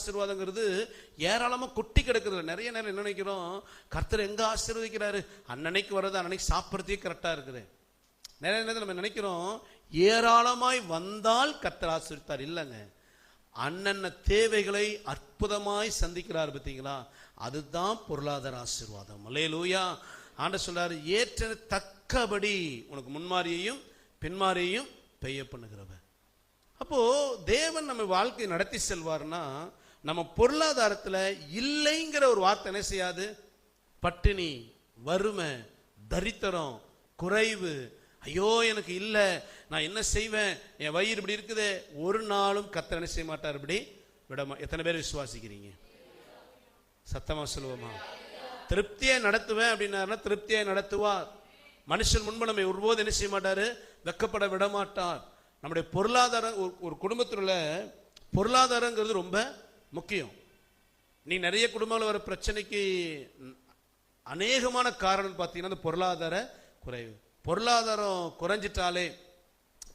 ஆசீர்வாதங்கிறது ஏராளமா கொட்டி கிடக்குறது. நிறைய நேரம் என்ன நினைக்கிறோம், கர்த்தர் எங்க ஆசீர்வதிக்கிறாரு, அன்னன்னைக்கு வர்றது அன்னைக்கு சாப்பிட்றதே கரெக்டா இருக்குது. நிறைய நேரத்தில் நம்ம நினைக்கிறோம் ஏராளமாய் வந்தால் கர்த்தர் ஆசீர்வதித்தார். இல்லைங்க, அன்னன்ன தேவைகளை அற்புதமாய் சந்திக்கிறார். பார்த்தீங்களா, அதுதான் பொருளாதார ஆசீர்வாதம். அல்லேலூயா. ஆண்டவர் சொல்றாரு, ஏற்ற தக்கபடி உனக்கு முன்மாரியையும் பின்மாரியையும் பெய்ய பண்ணுகிறவர். அப்போ தேவன் நம்ம வாழ்க்கை நடத்தி செல்வார்னா நம்ம பொருளாதாரத்தில் இல்லைங்கிற ஒரு வார்த்தை என்ன செய்யாது. பட்டினி, வறுமை, தரித்திரம், குறைவு, ஐயோ எனக்கு இல்லை, நான் என்ன செய்வேன், என் வயிறு இப்படி இருக்குது, ஒரு நாளும் கர்த்தர் என்ன செய்ய மாட்டார். இப்படி விடமா. எத்தனை பேர் விசுவாசிக்கிறீங்க? சத்தமா சொல்லுவோமா? திருப்தியை நடத்துவேன் அப்படின்னா திருப்தியை நடத்துவார். மனுஷன் முன்பு நம்ம ஒருபோது என்ன செய்ய மாட்டாரு, வெக்கப்பட விட மாட்டார். நம்முடைய பொருளாதாரம், ஒரு குடும்பத்தில் உள்ள பொருளாதாரங்கிறது ரொம்ப முக்கியம். நீ நிறைய குடும்பங்கள் வர பிரச்சனைக்கு அநேகமான காரணம் பார்த்தீங்கன்னா அந்த பொருளாதார குறைவு. பொருளாதாரம் குறைஞ்சிட்டாலே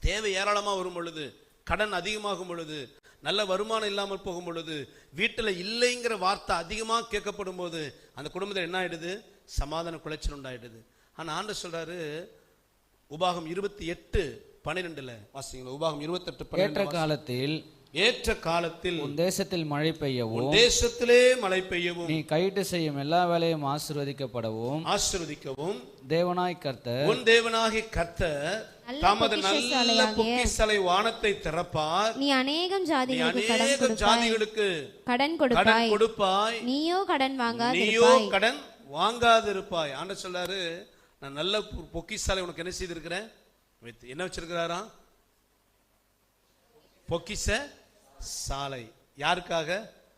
தேவை ஏராளமாக வரும் பொழுது, கடன் அதிகமாகும் பொழுது, நல்ல வருமானம் இல்லாமல் போகும் பொழுது, வீட்டில் இல்லைங்கிற வார்த்தை அதிகமாக கேட்கப்படும் போது அந்த குடும்பத்தில் என்ன ஆயிடுது, சமாதான குலைச்சல் உண்டாயிடுது. ஆனால் ஆண்டவர் சொல்றாரு, உபாகம் 28:12 வாசிங்களா. உபாகம் 28:12. ஏற்ற காலத்தில் உன் தேசத்தில் மழை பெய்யவும், தேசத்திலே மழை பெய்யவும், நீ கையிட்டு செய்யும் எல்லா வேலையும் ஆசீர்வதிக்கப்படவும் தேவனாய் கர்த்தர், உன் தேவனாகிய கர்த்தர் தமது நல்ல பொக்கிஷங்களை வானத்தை திறப்பார். நீ அநேகம் ஜாதிகளுக்கு கடன் கொடுப்பாய், நீயோ கடன் வாங்காதிருப்பாய். ஆண்டவர் சொல்றாரு, நான் நல்ல பொக்கிஷாலை உனக்கு என்ன செய்திருக்கிறேன். என்ன வச்சிருக்கிறாரா? பொக்கிஷ சாலை. யாருக்காக?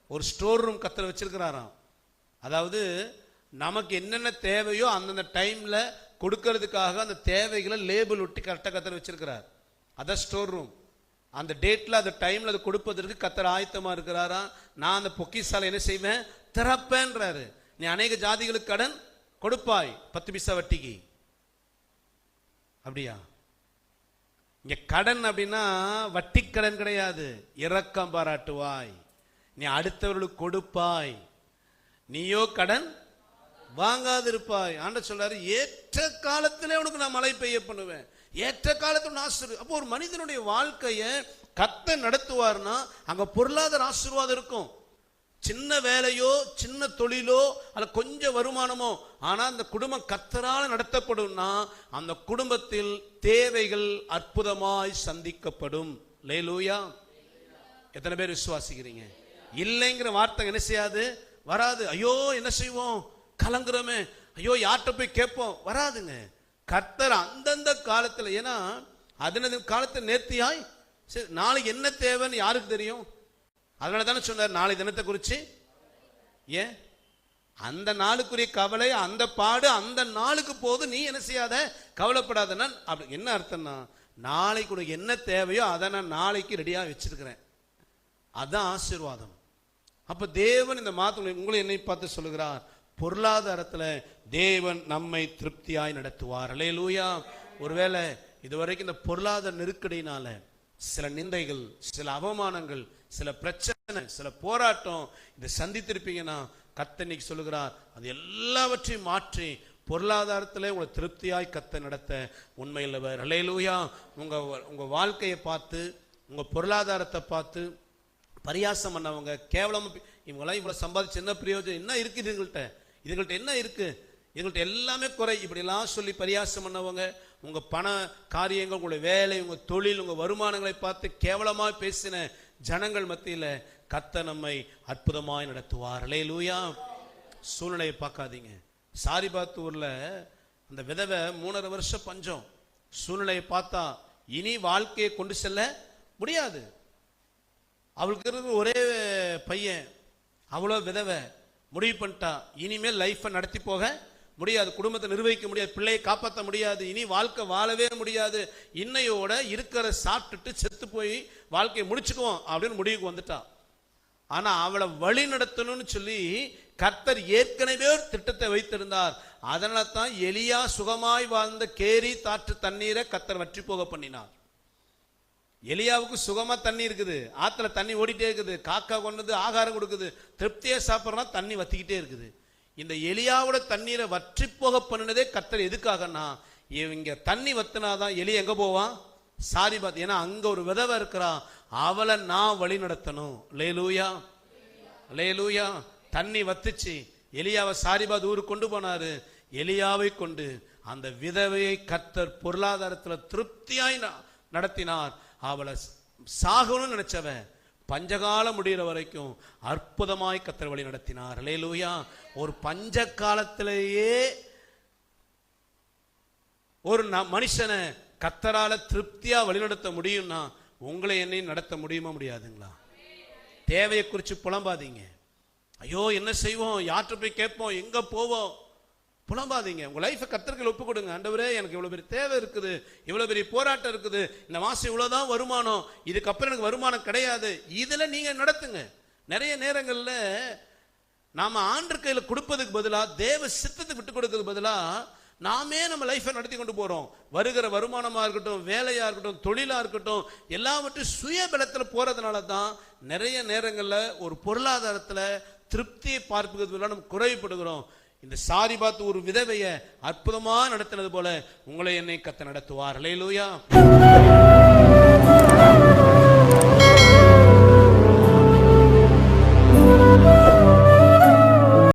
ஒரு ஸ்டோர் ரூம் கர்த்தர் வச்சிருக்கிறாராம். அதாவது நமக்கு என்னென்ன தேவையோ அந்தந்த டைம்ல கொடுக்கறதுக்காக அந்த தேவைகளை லேபிள் ஒட்டி கரெக்டாக கர்த்தர் வச்சிருக்கிறார். அதான் ஸ்டோர் ரூம். அந்த டேட்ல அந்த டைம்ல அதை கொடுப்பதற்கு கர்த்தர் ஆயத்தமா இருக்கிறாரா. நான் அந்த பொக்கிஷாலை என்ன செய்வேன், திறப்பேன்றாரு. நீ அநேக ஜாதிகளுக்கு கடன் கொடுப்பாய் 10 பைசா வட்டிக்கு. அப்படியா? இங்க கடன் அப்படின்னா வட்டி கடன் கிடையாது, இரக்கம் பாராட்டுவாய், நீ அடுத்தவர்களுக்கு கொடுப்பாய், நீயோ கடன் வாங்காதிருப்பாய். ஆண்டவர் சொல்றாரு, ஏற்ற காலத்திலே உனக்கு நான் மழை பெய்ய பண்ணுவேன், ஏற்ற காலத்தில் ஆசீர்வாதம். அப்போ ஒரு மனிதனுடைய வாழ்க்கையை கர்த்தர் நடத்துவார்னா அங்க பொருளாதார ஆசீர்வாதம் இருக்கும். சின்ன வேலையோ சின்ன தொழிலோ அல்ல கொஞ்சம் வருமானமோ, ஆனா அந்த குடும்பம் கர்த்தரால் நடத்தப்படும்னா அந்த குடும்பத்தில் தேவைகள் அற்புதமாய் சந்திக்கப்படும். அல்லேலூயா. எத்தனை பேர் விசுவாசிக்கிறீங்க? இல்லைங்கிற வார்த்தை என்ன செய்யாது, வராது. ஐயோ என்ன செய்வோம், கலங்குறோமே, ஐயோ யார்கிட்ட போய் கேட்போம், வராதுங்க. கர்த்தர் அந்தந்த காலத்துல, ஏன்னா அதனது காலத்தை நேர்த்தியாய் நாளைக்கு என்ன தேவைன்னு யாருக்கு தெரியும். அதனால தானே சொன்னார் நாளை தினத்தை குறித்து. ஏன் அந்த நாளுக்குரிய கவலை, அந்த பாடு அந்த நாளுக்கு போது, நீ என்ன செய்யாத, கவலைப்படாதன்னா. அப்படி என்ன அர்த்தம்னா, நாளைக்கு உனக்கு என்ன தேவையோ அதை நான் நாளைக்கு ரெடியாக வச்சிருக்கிறேன். அதான் ஆசீர்வாதம். அப்ப தேவன் இந்த மாதம் உங்களை என்னை பார்த்து சொல்லுகிறார், பொருளாதாரத்தில் தேவன் நம்மை திருப்தியாய் நடத்துவார். அல்லேலூயா. ஒருவேளை இதுவரைக்கும் இந்த பொருளாதார நெருக்கடியினால சில நிந்தைகள், சில அவமானங்கள், சில பிரச்சனை, சில போராட்டம் இதை சந்தித்திருப்பீங்கன்னா கர்த்தர் இன்னைக்கு சொல்லுகிறார், அது எல்லாவற்றையும் மாற்றி பொருளாதாரத்தில் உங்களை திருப்தியாய் கர்த்தர் நடத்த உண்மையுள்ளவர். அல்லேலூயா. உங்க வாழ்க்கையை பார்த்து, உங்க பொருளாதாரத்தை பார்த்து பரியாசம் பண்ணவங்க, கேவலம், இவங்களாம் இவ்வளவு சம்பாதிச்சு என்ன பிரயோஜனம், என்ன இருக்கு இதுங்கள்ட்ட என்ன இருக்கு, இதுங்கள்ட்ட எல்லாமே குறை, இப்படிலாம் சொல்லி பரியாசம் பண்ணவங்க, உங்க பண காரியங்கள், உங்களுடைய வேலை, உங்க தொழில், உங்க வருமானங்களை பார்த்து கேவலமாக பேசின ஜனங்கள் மத்தியில் கர்த்தர் நம்மை அற்புதமாய் நடத்துவார். அல்லேலூயா. சூழ்நிலையை பார்க்காதீங்க. சாரிபாத்தூர்ல அந்த விதவை 3.5 வருஷம் பஞ்சம். சூழ்நிலையை பார்த்தா இனி வாழ்க்கையை கொண்டு செல்ல முடியாது. அவளுக்கு இருக்கிற ஒரே பையன், அவ்வளோ விதவை, முடிவு பண்ணிட்டா இனிமேல் லைஃப்பை நடத்தி போக முடியாது, குடும்பத்தை நிர்வகிக்க முடியாது, பிள்ளையை காப்பாற்ற முடியாது, இனி வாழ்க்கை வாழவே முடியாது, இன்னையோட இருக்கிற சாப்பிட்டுட்டு செத்து போய் வாழ்க்கையை முடிச்சுக்குவோம் அப்படின்னு முடிவுக்கு வந்துட்டா. ஆனா அவளை வழி நடத்தணும்னு சொல்லி கர்த்தர் ஏற்கனவே ஒரு திட்டத்தை வைத்திருந்தார். அதனால தான் எலியா சுகமாய் வாழ்ந்த கேரி தாற்று தண்ணீரை கர்த்தர் வற்றி போக பண்ணினார். எலியாவுக்கு சுகமா தண்ணி இருக்குது, ஆத்துல தண்ணி ஓடிட்டே இருக்குது, காக்கா கொண்டது ஆகாரம் கொடுக்குது, திருப்தியா சாப்பிட்றா, தண்ணி வத்திக்கிட்டே இருக்குது. இந்த எலியாவோட தண்ணீரை வற்றி போக பண்ணினதே கர்த்தர் எதுக்காகனா, இவங்க தண்ணி வத்தினாதான் எலி எங்க போவான், சாரிபாத். ஏன்னா அங்க ஒரு விதவை இருக்கிறா, அவளை நான் வழி நடத்தணும். லேலூயா லேலூயா. தண்ணி வத்துச்சு, எலியாவை சாரிபாத் ஊருக்கு கொண்டு போனாரு. எலியாவை கொண்டு அந்த விதவையை கர்த்தர் பொருளாதாரத்தில் திருப்தியாய் நடத்தினார். அவளை சாகணும்னு நினைச்சவன் பஞ்சகாலம் முடிகிற வரைக்கும் அற்புதமாய் கர்த்தர் வழி நடத்தினார். அல்லேலூயா. ஒரு பஞ்ச காலத்திலேயே ஒரு மனுஷனை கர்த்தரால திருப்தியா வழிநடத்த முடியும்னா உங்களை என்னையும் நடத்த முடியுமா, முடியாதுங்களா? தேவையை குறித்து புலம்பாதீங்க. ஐயோ என்ன செய்வோம், யார்கிட்ட போய் கேட்போம், எங்க போவோம், புலம்பாதீங்க. உங்க லைஃபை கர்த்தருக்கு ஒப்பு கொடுங்க. ஆண்டவரே எனக்கு இவ்வளவு பெரிய தேவை இருக்குது, இவ்வளவு பெரிய போராட்டம் இருக்குது, இந்த மாசம் இவ்வளவுதான் வருமானம், இதுக்கப்புறம் எனக்கு வருமானம் கிடையாது, இதுல நீங்க நடத்துங்க. நிறைய நேரங்கள்ல நாம ஆண்டு கையில கொடுப்பதுக்கு பதிலா தேவ சித்தத்துக்கு விட்டு கொடுக்கறதுக்கு பதிலா நாமே நம்ம லைஃபை நடத்தி கொண்டு போறோம். வருகிற வருமானமா இருக்கட்டும், வேலையா இருக்கட்டும், தொழிலா இருக்கட்டும், எல்லாவற்றும் சுய பலத்தில் போறதுனால தான் நிறைய நேரங்கள்ல ஒரு பொருளாதாரத்துல திருப்தியை பார்ப்பது நம்ம குறைவுபடுகிறோம். இந்த சாரிபாத் ஒரு விதவையை அற்புதமா நடத்தினது போல உங்களை என்னை கர்த்தர் நடத்துவார். அல்லேலூயா.